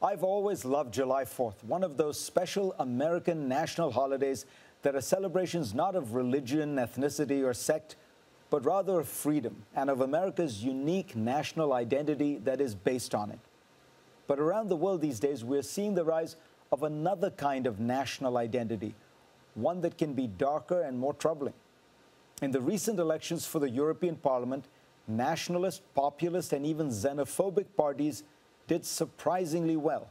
I've always loved July 4th, one of those special American national holidays that are celebrations not of religion, ethnicity, or sect, but rather of freedom and of America's unique national identity that is based on it. But around the world these days, we're seeing the rise of another kind of national identity, one that can be darker and more troubling. In the recent elections for the European Parliament, nationalist, populist, and even xenophobic parties did surprisingly well.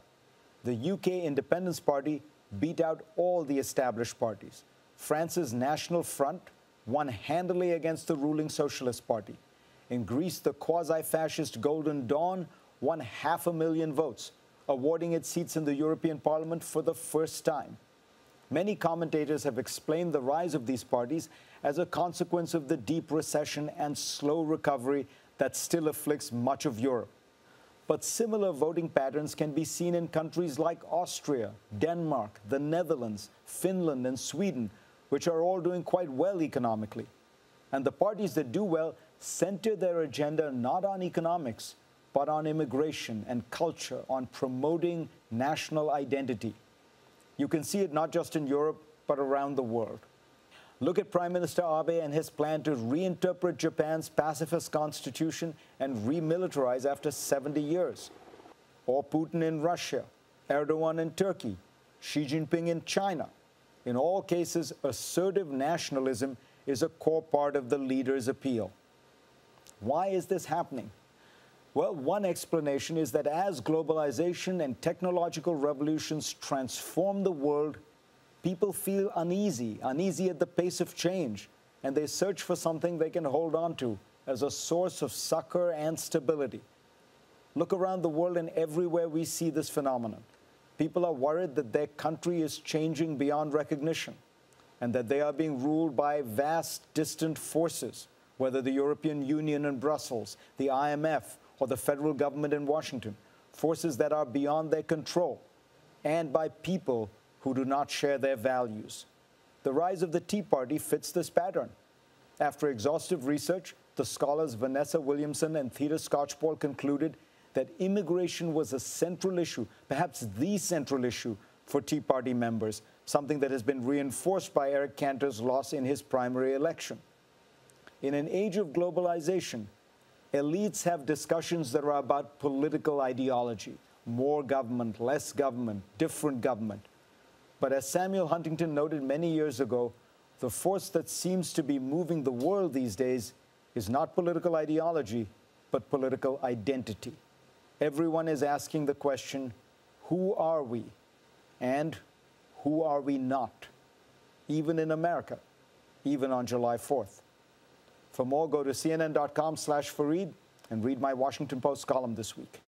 The UK Independence Party beat out all the established parties. France's National Front won handily against the ruling Socialist Party. In Greece, the quasi-fascist Golden Dawn won 500,000 votes, awarding it seats in the European Parliament for the first time. Many commentators have explained the rise of these parties as a consequence of the deep recession and slow recovery that still afflicts much of Europe. But similar voting patterns can be seen in countries like Austria, Denmark, the Netherlands, Finland, and Sweden, which are all doing quite well economically. And the parties that do well center their agenda not on economics, but on immigration and culture, on promoting national identity. You can see it not just in Europe, but around the world. Look at Prime Minister Abe and his plan to reinterpret Japan's pacifist constitution and remilitarize after 70 years. Or Putin in Russia, Erdogan in Turkey, Xi Jinping in China. In all cases, assertive nationalism is a core part of the leader's appeal. Why is this happening? Well, one explanation is that as globalization and technological revolutions transform the world, people feel uneasy at the pace of change, and they search for something they can hold on to as a source of succor and stability. Look around the world, and everywhere we see this phenomenon. People are worried that their country is changing beyond recognition, and that they are being ruled by vast, distant forces, whether the European Union in Brussels, the IMF, or the federal government in Washington, forces that are beyond their control, and by people who do not share their values. The rise of the Tea Party fits this pattern. After exhaustive research, the scholars Vanessa Williamson and Theda Skocpol concluded that immigration was a central issue, perhaps the central issue for Tea Party members, something that has been reinforced by Eric Cantor's loss in his primary election. In an age of globalization, elites have discussions that are about political ideology, more government, less government, different government. But as Samuel Huntington noted many years ago, the force that seems to be moving the world these days is not political ideology, but political identity. Everyone is asking the question, who are we? And who are we not? Even in America, even on July 4th. For more, go to cnn.com/Fareed and read my Washington Post column this week.